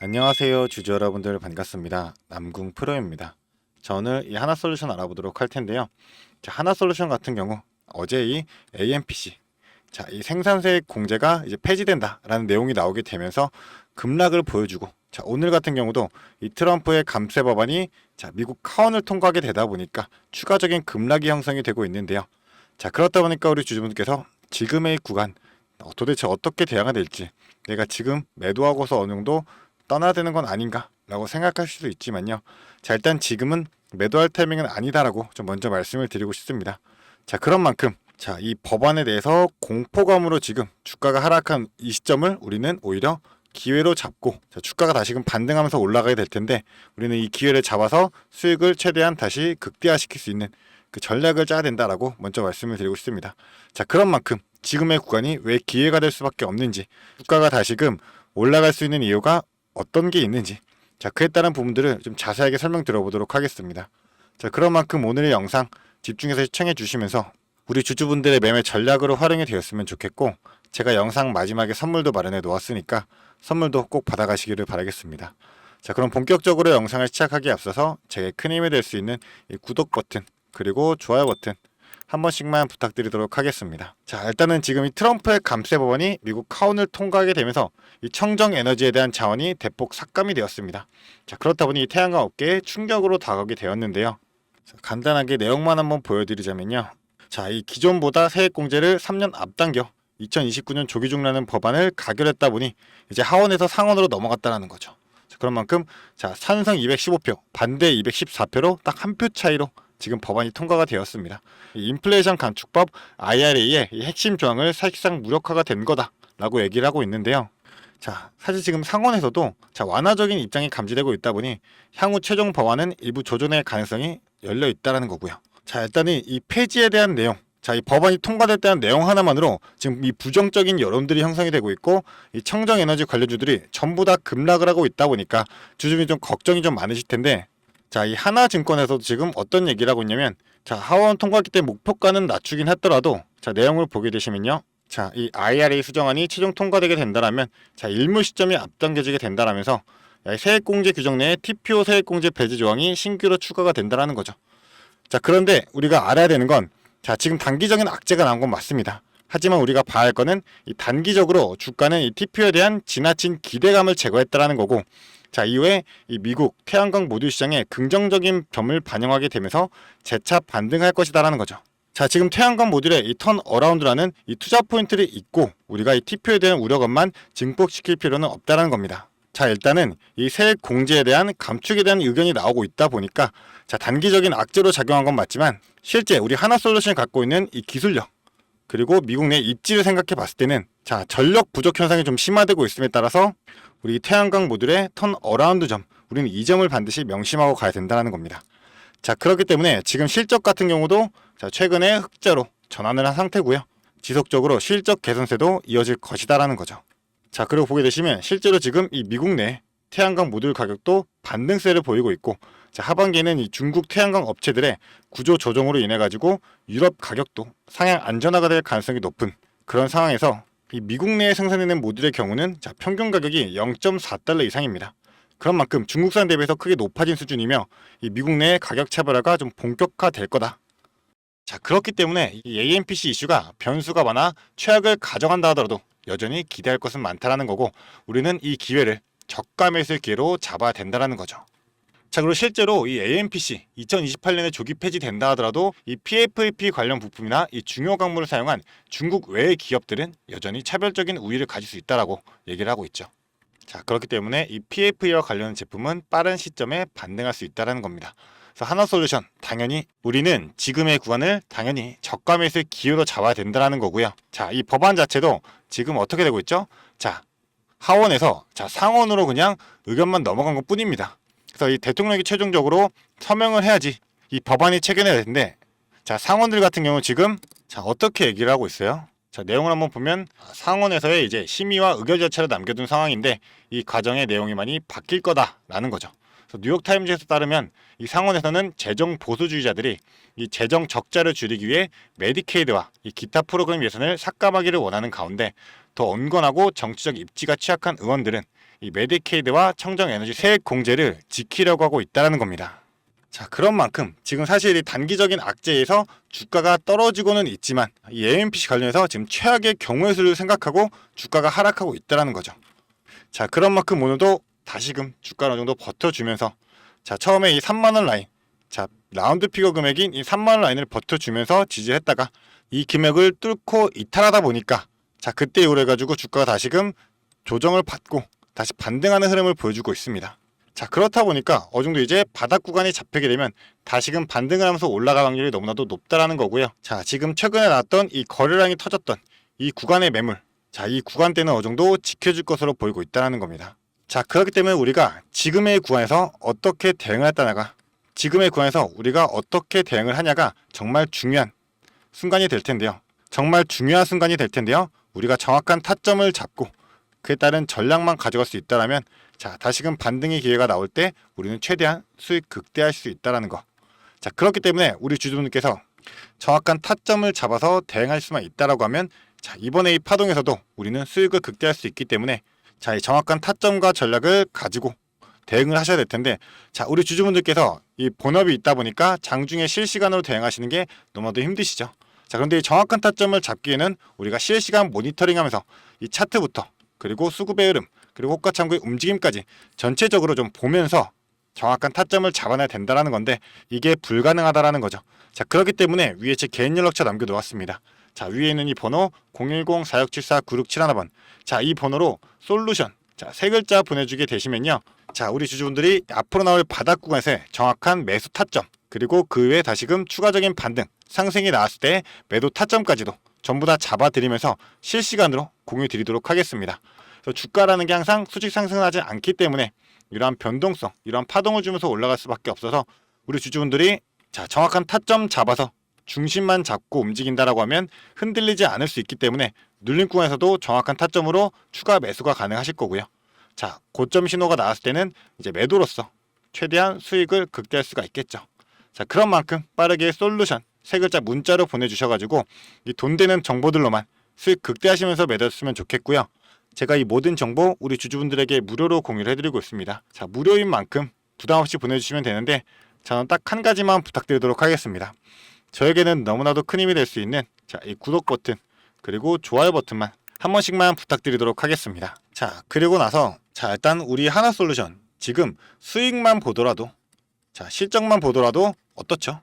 안녕하세요, 주주 여러분들 반갑습니다. 남궁 프로입니다. 자, 오늘 이 하나솔루션 알아보도록 할 텐데요. 자, 하나솔루션 같은 경우 어제 이 AMPC, 자, 이 생산세액 공제가 이제 폐지된다라는 내용이 나오게 되면서 급락을 보여주고, 자, 오늘 같은 경우도 이 트럼프의 감세 법안이 자, 미국 하원을 통과하게 되다 보니까 추가적인 급락이 형성이 되고 있는데요. 자, 그렇다 보니까 우리 주주분께서 지금의 구간 도대체 어떻게 대응해야 될지, 내가 지금 매도하고서 어느 정도 떠나야 되는 건 아닌가 라고 생각할 수도 있지만요. 자, 일단 지금은 매도할 타이밍은 아니다라고 좀 먼저 말씀을 드리고 싶습니다. 자, 그런 만큼 자, 이 법안에 대해서 공포감으로 지금 주가가 하락한 이 시점을 우리는 오히려 기회로 잡고, 자, 주가가 다시금 반등하면서 올라가게 될 텐데 우리는 이 기회를 잡아서 수익을 최대한 다시 극대화시킬 수 있는 그 전략을 짜야 된다라고 먼저 말씀을 드리고 싶습니다. 자, 그런 만큼 지금의 구간이 왜 기회가 될 수밖에 없는지, 주가가 다시금 올라갈 수 있는 이유가 어떤 게 있는지, 자, 그에 따른 부분들을 좀 자세하게 설명 들어보도록 하겠습니다. 자, 그런 만큼 오늘의 영상 집중해서 시청해 주시면서 우리 주주분들의 매매 전략으로 활용이 되었으면 좋겠고, 제가 영상 마지막에 선물도 마련해 놓았으니까 선물도 꼭 받아가시기를 바라겠습니다. 자, 그럼 본격적으로 영상을 시작하기에 앞서서 제게 큰 힘이 될 수 있는 이 구독 버튼 그리고 좋아요 버튼 한 번씩만 부탁드리도록 하겠습니다. 자, 일단은 지금 이 트럼프의 감세 법안이 미국 하원을 통과하게 되면서 이 청정 에너지에 대한 자원이 대폭 삭감이 되었습니다. 자, 그렇다 보니 이 태양광 업계에 충격으로 다가오게 되었는데요. 자, 간단하게 내용만 한번 보여드리자면요. 자, 이 기존보다 세액 공제를 3년 앞당겨 2029년 조기 중라는 법안을 가결했다 보니 이제 하원에서 상원으로 넘어갔다라는 거죠. 자, 그런 만큼 자, 찬성 215표, 반대 214표로 딱 한 표 차이로 지금 법안이 통과가 되었습니다. 이 인플레이션 감축법 IRA의 이 핵심 조항을 사실상 무력화가 된 거다라고 얘기를 하고 있는데요. 자, 사실 지금 상원에서도 자, 완화적인 입장이 감지되고 있다 보니 향후 최종 법안은 일부 조정의 가능성이 열려 있다라는 거고요. 자, 일단은 이 폐지에 대한 내용, 자, 이 법안이 통과됐다는 내용 하나만으로 지금 이 부정적인 여론들이 형성이 되고 있고, 이 청정에너지 관련주들이 전부 다 급락을 하고 있다 보니까 주주분이 좀 걱정이 좀 많으실 텐데, 자, 이 하나증권에서도 지금 어떤 얘기를 하고 있냐면, 자, 하원 통과했기 때문에 목표가는 낮추긴 했더라도, 자, 내용을 보게 되시면요. 자, 이 IRA 수정안이 최종 통과되게 된다라면, 자, 일무 시점이 앞당겨지게 된다라면서 세액공제 규정 내에 TPO 세액공제 배제 조항이 신규로 추가가 된다라는 거죠. 자, 그런데 우리가 알아야 되는 건, 자, 지금 단기적인 악재가 나온 건 맞습니다. 하지만 우리가 봐야 할 거는 이 단기적으로 주가는 이 TPO에 대한 지나친 기대감을 제거했다라는 거고, 자, 이후에 이 미국 태양광 모듈 시장에 긍정적인 점을 반영하게 되면서 재차 반등할 것이다라는 거죠. 자, 지금 태양광 모듈에 이 턴 어라운드라는 이 투자 포인트를 잊고 우리가 이 TPO에 대한 우려감만 증폭시킬 필요는 없다라는 겁니다. 자, 일단은 이 세액 공제에 대한 감축에 대한 의견이 나오고 있다 보니까 자, 단기적인 악재로 작용한 건 맞지만 실제 우리 하나솔루션이 갖고 있는 이 기술력 그리고 미국 내 입지를 생각해 봤을 때는 자, 전력 부족 현상이 좀 심화되고 있음에 따라서 우리 태양광 모듈의 턴 어라운드 점, 우리는 이 점을 반드시 명심하고 가야 된다는 겁니다. 자, 그렇기 때문에 지금 실적 같은 경우도 자, 최근에 흑자로 전환을 한 상태고요. 지속적으로 실적 개선세도 이어질 것이다라는 거죠. 자, 그리고 보게 되시면 실제로 지금 이 미국 내 태양광 모듈 가격도 반등세를 보이고 있고, 자, 하반기에는 이 중국 태양광 업체들의 구조 조정으로 인해 가지고 유럽 가격도 상향 안전화가 될 가능성이 높은 그런 상황에서 이 미국 내에 생산되는 모듈의 경우는 자, 평균 가격이 0.4달러 이상입니다. 그런 만큼 중국산 대비해서 크게 높아진 수준이며 이 미국 내 가격 차별화가 좀 본격화될 거다. 자, 그렇기 때문에 이 AMPC 이슈가 변수가 많아 최악을 가정한다 하더라도 여전히 기대할 것은 많다라는 거고, 우리는 이 기회를 저가 매수의 기회로 잡아야 된다라는 거죠. 자, 그리고 실제로 이 AMPC 2028년에 조기 폐지된다 하더라도 이 PFAP 관련 부품이나 이 중요 광물을 사용한 중국 외의 기업들은 여전히 차별적인 우위를 가질 수 있다라고 얘기를 하고 있죠. 자, 그렇기 때문에 이 PFA와 관련 제품은 빠른 시점에 반등할 수 있다는 겁니다. 그래서 하나솔루션 당연히 우리는 지금의 구간을 당연히 저가 매수의 기회로 잡아야 된다는 거고요. 자, 이 법안 자체도 지금 어떻게 되고 있죠? 자, 하원에서 자, 상원으로 그냥 의견만 넘어간 것 뿐입니다. 그래서 이 대통령이 최종적으로 서명을 해야지 이 법안이 체결해야 되는데, 자, 상원들 같은 경우 지금 자, 어떻게 얘기를 하고 있어요? 자, 내용을 한번 보면 상원에서의 이제 심의와 의결 절차를 남겨둔 상황인데 이 과정의 내용이 많이 바뀔 거다라는 거죠. 그래서 뉴욕타임즈에서 따르면 이 상원에서는 재정 보수주의자들이 이 재정 적자를 줄이기 위해 메디케이드와 이 기타 프로그램 예산을 삭감하기를 원하는 가운데 더 온건하고 정치적 입지가 취약한 의원들은 이 메디케이드와 청정에너지 세액 공제를 지키려고 하고 있다는 겁니다. 자, 그런 만큼 지금 사실 이 단기적인 악재에서 주가가 떨어지고는 있지만 이 AMPC 관련해서 지금 최악의 경우의 수를 생각하고 주가가 하락하고 있다는 거죠. 자, 그런 만큼 오늘도 다시금 주가를 어느 정도 버텨주면서, 자, 처음에 이 3만원 라인, 자, 라운드 피거 금액인 이 3만원 라인을 버텨주면서 지지했다가 이 금액을 뚫고 이탈하다 보니까, 자, 그때 이후로 해가지고 주가가 다시금 조정을 받고 다시 반등하는 흐름을 보여주고 있습니다. 자, 그렇다 보니까 어느 정도 이제 바닥 구간이 잡히게 되면 다시금 반등을 하면서 올라갈 확률이 너무나도 높다라는 거고요. 자, 지금 최근에 나왔던 이 거래량이 터졌던 이 구간의 매물, 자, 이 구간대는 어느 정도 지켜줄 것으로 보이고 있다는 겁니다. 자, 그렇기 때문에 우리가 지금의 구간에서 어떻게 대응을 했다나가, 지금의 구간에서 우리가 어떻게 대응을 하냐가 정말 중요한 순간이 될 텐데요. 정말 중요한 순간이 될 텐데요. 우리가 정확한 타점을 잡고 그에 따른 전략만 가져갈 수 있다라면, 자, 다시금 반등의 기회가 나올 때 우리는 최대한 수익 극대화할 수 있다라는 거. 자, 그렇기 때문에 우리 주주분들께서 정확한 타점을 잡아서 대응할 수만 있다라고 하면, 자, 이번에 이 파동에서도 우리는 수익을 극대화할 수 있기 때문에, 자, 이 정확한 타점과 전략을 가지고 대응을 하셔야 될 텐데, 자, 우리 주주분들께서 이 본업이 있다 보니까 장중에 실시간으로 대응하시는 게 너무나도 힘드시죠. 자, 그런데 이 정확한 타점을 잡기에는 우리가 실시간 모니터링하면서 이 차트부터, 그리고 수급의 흐름, 그리고 호가 창구의 움직임까지 전체적으로 좀 보면서 정확한 타점을 잡아내야 된다는 건데, 이게 불가능하다라는 거죠. 자, 그렇기 때문에 위에 제 개인 연락처 남겨놓았습니다. 자, 위에 있는 이 번호 010-4674-9671번, 자, 이 번호로 솔루션, 자, 세 글자 보내주게 되시면요, 자, 우리 주주분들이 앞으로 나올 바닥 구간에서의 정확한 매수 타점, 그리고 그 외에 다시금 추가적인 반등, 상승이 나왔을 때 매도 타점까지도 전부 다 잡아드리면서 실시간으로 공유 드리도록 하겠습니다. 그래서 주가라는 게 항상 수직 상승을 하지 않기 때문에 이러한 변동성, 이러한 파동을 주면서 올라갈 수밖에 없어서, 우리 주주분들이, 자, 정확한 타점 잡아서 중심만 잡고 움직인다라고 하면 흔들리지 않을 수 있기 때문에 눌림 구간에서도 정확한 타점으로 추가 매수가 가능하실 거고요. 자, 고점 신호가 나왔을 때는 이제 매도로서 최대한 수익을 극대화할 수가 있겠죠. 자, 그런 만큼 빠르게 솔루션 세 글자 문자로 보내주셔가지고 이 돈 되는 정보들로만 수익 극대화하시면서 매도했으면 좋겠고요. 제가 이 모든 정보 우리 주주분들에게 무료로 공유를 해드리고 있습니다. 자, 무료인 만큼 부담없이 보내주시면 되는데, 저는 딱 한 가지만 부탁드리도록 하겠습니다. 저에게는 너무나도 큰 힘이 될 수 있는, 자, 이 구독 버튼 그리고 좋아요 버튼만 한 번씩만 부탁드리도록 하겠습니다. 자, 그리고 나서, 자, 일단 우리 하나솔루션 지금 수익만 보더라도, 자, 실적만 보더라도 어떻죠?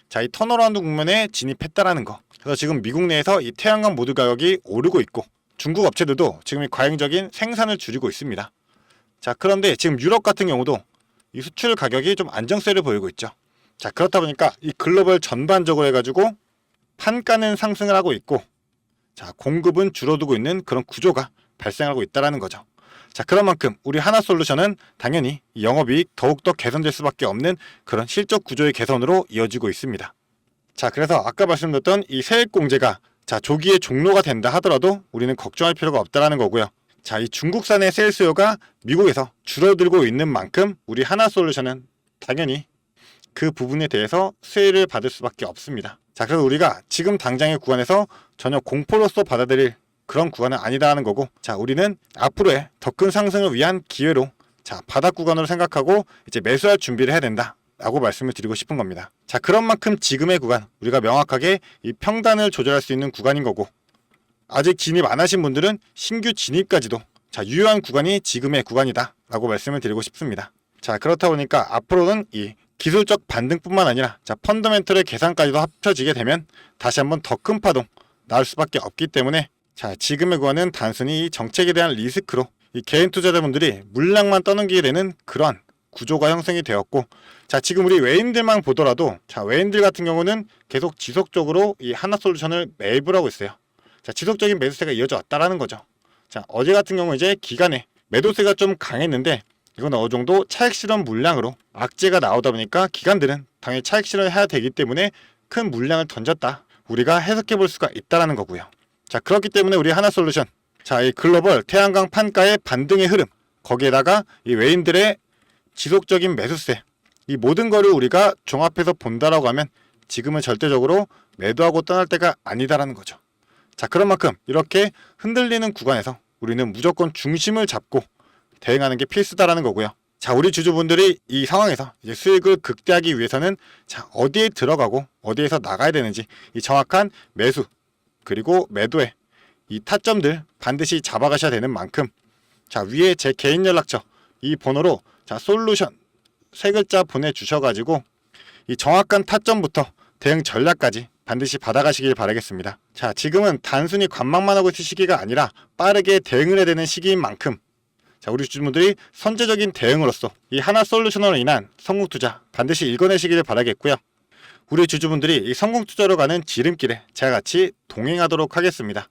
자, 이 턴어라운드 국면에 진입했다라는 거. 그래서 지금 미국 내에서 이 태양광 모듈 가격이 오르고 있고, 중국 업체들도 지금 이 과잉적인 생산을 줄이고 있습니다. 자, 그런데 지금 유럽 같은 경우도 이 수출 가격이 좀 안정세를 보이고 있죠. 자, 그렇다 보니까 이 글로벌 전반적으로 해가지고 판가는 상승을 하고 있고, 자, 공급은 줄어들고 있는 그런 구조가 발생하고 있다라는 거죠. 자, 그런 만큼 우리 하나솔루션은 당연히 영업이익 더욱더 개선될 수밖에 없는 그런 실적 구조의 개선으로 이어지고 있습니다. 자, 그래서 아까 말씀드렸던 이 세액공제가, 자, 조기에 종료가 된다 하더라도 우리는 걱정할 필요가 없다라는 거고요. 자, 이 중국산의 세일 수요가 미국에서 줄어들고 있는 만큼 우리 하나솔루션은 당연히 그 부분에 대해서 수혜를 받을 수밖에 없습니다. 자, 그래서 우리가 지금 당장의 구간에서 전혀 공포로서 받아들일 그런 구간은 아니다라는 거고, 자, 우리는 앞으로의 더 큰 상승을 위한 기회로, 자, 바닥 구간으로 생각하고 이제 매수할 준비를 해야 된다 라고 말씀을 드리고 싶은 겁니다. 자, 그런 만큼 지금의 구간, 우리가 명확하게 이 평단을 조절할 수 있는 구간인 거고, 아직 진입 안 하신 분들은 신규 진입까지도, 자, 유효한 구간이 지금의 구간이다 라고 말씀을 드리고 싶습니다. 자, 그렇다 보니까 앞으로는 이 기술적 반등뿐만 아니라, 자, 펀더멘털의 계산까지도 합쳐지게 되면 다시 한번 더 큰 파동 나올 수밖에 없기 때문에, 자, 지금의 구간은 단순히 이 정책에 대한 리스크로 이 개인 투자자분들이 물량만 떠넘기게 되는 그러한 구조가 형성이 되었고, 자, 지금 우리 외인들만 보더라도, 자, 외인들 같은 경우는 계속 지속적으로 이 하나솔루션을 매입을 하고 있어요. 자, 지속적인 매수세가 이어져 왔다라는 거죠. 자, 어제 같은 경우 이제 기간에 매도세가 좀 강했는데, 이건 어느 정도 차익 실현 물량으로 악재가 나오다 보니까 기관들은 당연히 차익 실현을 해야 되기 때문에 큰 물량을 던졌다, 우리가 해석해 볼 수가 있다라는 거고요. 자, 그렇기 때문에 우리 하나솔루션, 자, 이 글로벌 태양광 판가의 반등의 흐름, 거기에다가 이 외인들의 지속적인 매수세, 이 모든 거를 우리가 종합해서 본다라고 하면 지금은 절대적으로 매도하고 떠날 때가 아니다라는 거죠. 자, 그런 만큼 이렇게 흔들리는 구간에서 우리는 무조건 중심을 잡고 대응하는 게 필수다라는 거고요. 자, 우리 주주분들이 이 상황에서 이제 수익을 극대화하기 위해서는 자, 어디에 들어가고 어디에서 나가야 되는지 이 정확한 매수 그리고 매도의 이 타점들 반드시 잡아가셔야 되는 만큼 자, 위에 제 개인 연락처 이 번호로 자, 솔루션 세 글자 보내주셔가지고 이 정확한 타점부터 대응 전략까지 반드시 받아가시길 바라겠습니다. 자, 지금은 단순히 관망만 하고 있을 시기가 아니라 빠르게 대응을 해야 되는 시기인 만큼 자, 우리 주주분들이 선제적인 대응으로서 이 하나솔루션으로 인한 성공투자 반드시 읽어내시길 바라겠고요. 우리 주주분들이 이 성공투자로 가는 지름길에 제가 같이 동행하도록 하겠습니다.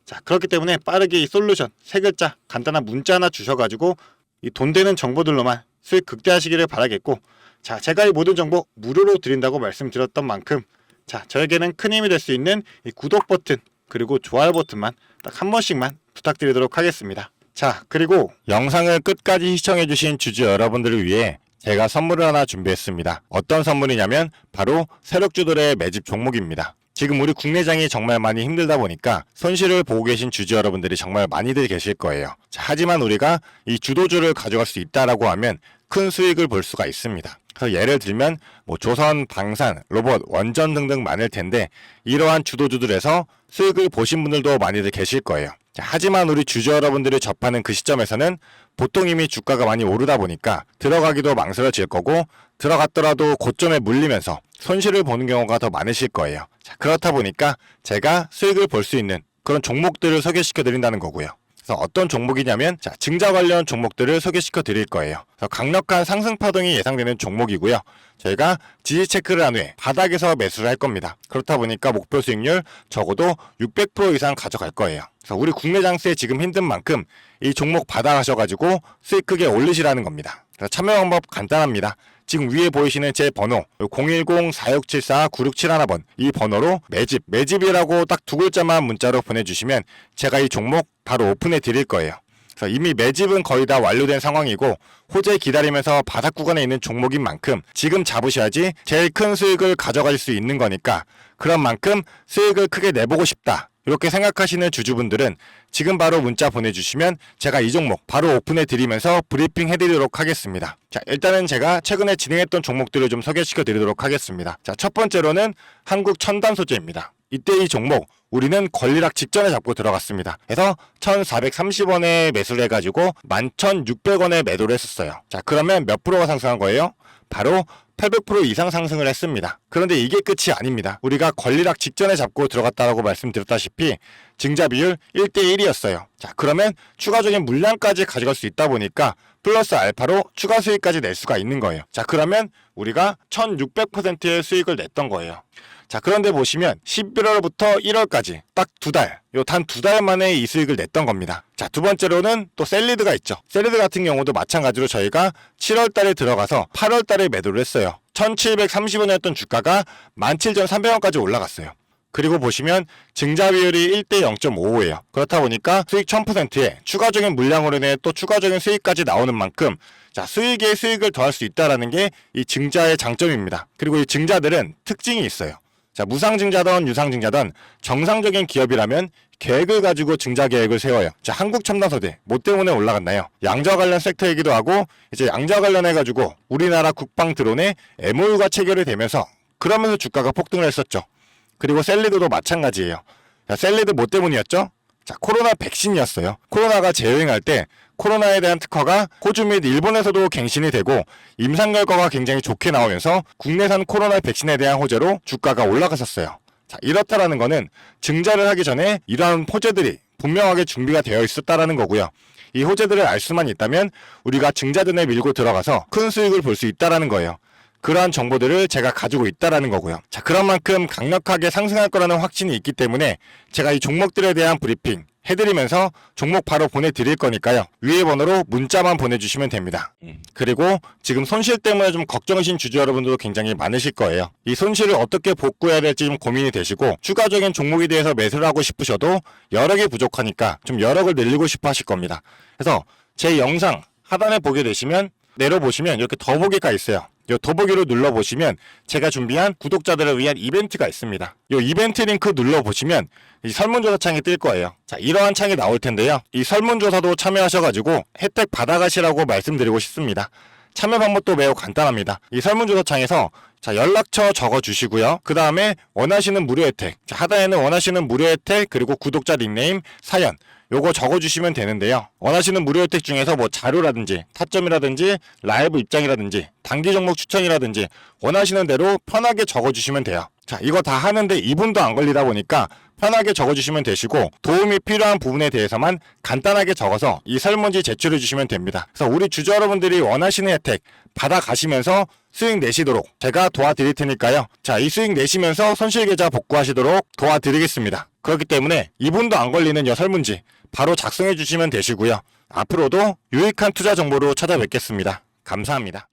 자, 그렇기 때문에 빠르게 이 솔루션 세 글자 간단한 문자 하나 주셔가지고 이 돈 되는 정보들로만 수익 극대화하시기를 바라겠고, 자, 제가 이 모든 정보 무료로 드린다고 말씀드렸던 만큼 자, 저에게는 큰 힘이 될 수 있는 이 구독 버튼 그리고 좋아요 버튼만 딱 한 번씩만 부탁드리도록 하겠습니다. 자, 그리고 영상을 끝까지 시청해주신 주주 여러분들을 위해 제가 선물을 하나 준비했습니다. 어떤 선물이냐면 바로 세력주들의 매집 종목입니다. 지금 우리 국내장이 정말 많이 힘들다 보니까 손실을 보고 계신 주주 여러분들이 정말 많이들 계실 거예요. 자, 하지만 우리가 이 주도주를 가져갈 수 있다라고 하면 큰 수익을 볼 수가 있습니다. 그래서 예를 들면 뭐 조선, 방산, 로봇, 원전 등등 많을 텐데 이러한 주도주들에서 수익을 보신 분들도 많이들 계실 거예요. 자, 하지만 우리 주주 여러분들이 접하는 그 시점에서는 보통 이미 주가가 많이 오르다 보니까 들어가기도 망설여질 거고 들어갔더라도 고점에 물리면서 손실을 보는 경우가 더 많으실 거예요. 자, 그렇다 보니까 제가 수익을 볼 수 있는 그런 종목들을 소개시켜 드린다는 거고요. 그래서 어떤 종목이냐면 자, 증자 관련 종목들을 소개시켜 드릴 거예요. 그래서 강력한 상승 파동이 예상되는 종목이고요. 저희가 지지 체크를 한 후에 바닥에서 매수를 할 겁니다. 그렇다 보니까 목표 수익률 적어도 600% 이상 가져갈 거예요. 그래서 우리 국내 장세에 지금 힘든 만큼 이 종목 받아가셔가지고 수익 크게 올리시라는 겁니다. 그래서 참여 방법 간단합니다. 지금 위에 보이시는 제 번호 010-4674-9671번 이 번호로 매집이라고 딱 두 글자만 문자로 보내주시면 제가 이 종목 바로 오픈해 드릴 거예요. 그래서 이미 매집은 거의 다 완료된 상황이고 호재 기다리면서 바닥 구간에 있는 종목인 만큼 지금 잡으셔야지 제일 큰 수익을 가져갈 수 있는 거니까 그런 만큼 수익을 크게 내보고 싶다. 이렇게 생각하시는 주주분들은 지금 바로 문자 보내주시면 제가 이 종목 바로 오픈해 드리면서 브리핑 해드리도록 하겠습니다. 자, 일단은 제가 최근에 진행했던 종목들을 좀 소개시켜 드리도록 하겠습니다. 자, 첫 번째로는 한국 첨단 소재입니다. 이때 이 종목 우리는 권리락 직전에 잡고 들어갔습니다. 그래서 1430원에 매수를 해가지고 11,600원에 매도를 했었어요. 자, 그러면 몇 프로가 상승한 거예요? 바로 800% 이상 상승을 했습니다. 그런데 이게 끝이 아닙니다. 우리가 권리락 직전에 잡고 들어갔다라고 말씀드렸다시피 증자 비율 1대1이었어요. 자, 그러면 추가적인 물량까지 가져갈 수 있다 보니까 플러스 알파로 추가 수익까지 낼 수가 있는 거예요. 자, 그러면 우리가 1600%의 수익을 냈던 거예요. 자, 그런데 보시면 11월부터 1월까지 딱 두 달, 단 두 달 만에 이 수익을 냈던 겁니다. 자, 두 번째로는 또 셀리드가 있죠. 셀리드 같은 경우도 마찬가지로 저희가 7월 달에 들어가서 8월 달에 매도를 했어요. 1730원이었던 주가가 17,300원까지 올라갔어요. 그리고 보시면 증자 비율이 1대 0.55예요. 그렇다 보니까 수익 1000%에 추가적인 물량으로 인해 또 추가적인 수익까지 나오는 만큼 자, 수익에 수익을 더할 수 있다는 게 이 증자의 장점입니다. 그리고 이 증자들은 특징이 있어요. 자, 무상증자든 유상증자든 정상적인 기업이라면 계획을 가지고 증자 계획을 세워요. 자, 한국첨단소재 뭐 때문에 올라갔나요? 양자 관련 섹터이기도 하고 이제 양자 관련해가지고 우리나라 국방 드론에 MOU가 체결이 되면서 그러면서 주가가 폭등을 했었죠. 그리고 셀리드도 마찬가지예요. 자, 셀리드 뭐 때문이었죠? 자, 코로나 백신이었어요. 코로나가 재유행할 때 코로나에 대한 특허가 호주 및 일본에서도 갱신이 되고 임상 결과가 굉장히 좋게 나오면서 국내산 코로나 백신에 대한 호재로 주가가 올라갔었어요. 자, 이렇다라는 거는 증자를 하기 전에 이러한 호재들이 분명하게 준비가 되어 있었다라는 거고요. 이 호재들을 알 수만 있다면 우리가 증자전에 밀고 들어가서 큰 수익을 볼 수 있다라는 거예요. 그러한 정보들을 제가 가지고 있다라는 거고요. 자, 그런 만큼 강력하게 상승할 거라는 확신이 있기 때문에 제가 이 종목들에 대한 브리핑 해드리면서 종목 바로 보내드릴 거니까요. 위에 번호로 문자만 보내주시면 됩니다. 그리고 지금 손실 때문에 좀 걱정이신 주주 여러분들도 굉장히 많으실 거예요. 이 손실을 어떻게 복구해야 될지 좀 고민이 되시고 추가적인 종목에 대해서 매수를 하고 싶으셔도 여력이 부족하니까 좀 여력을 늘리고 싶어 하실 겁니다. 그래서 제 영상 하단에 보게 되시면 내려보시면 이렇게 더보기가 있어요. 이 더보기를 눌러보시면 제가 준비한 구독자들을 위한 이벤트가 있습니다. 이 이벤트 링크 눌러보시면 이 설문조사 창이 뜰 거예요. 자, 이러한 창이 나올 텐데요. 이 설문조사도 참여하셔가지고 혜택 받아가시라고 말씀드리고 싶습니다. 참여 방법도 매우 간단합니다. 이 설문조사 창에서 자, 연락처 적어주시고요. 그 다음에 원하시는 무료 혜택, 자, 하단에는 원하시는 무료 혜택, 그리고 구독자 닉네임, 사연, 요거 적어주시면 되는데요. 원하시는 무료 혜택 중에서 뭐 자료라든지 타점이라든지 라이브 입장이라든지 단기 종목 추천이라든지 원하시는 대로 편하게 적어주시면 돼요. 자, 이거 다 하는데 2분도 안 걸리다 보니까 편하게 적어주시면 되시고 도움이 필요한 부분에 대해서만 간단하게 적어서 이 설문지 제출해 주시면 됩니다. 그래서 우리 주주 여러분들이 원하시는 혜택 받아가시면서 수익 내시도록 제가 도와드릴 테니까요. 자, 이 수익 내시면서 손실계좌 복구하시도록 도와드리겠습니다. 그렇기 때문에 2분도 안 걸리는 이 설문지 바로 작성해 주시면 되시고요. 앞으로도 유익한 투자 정보로 찾아뵙겠습니다. 감사합니다.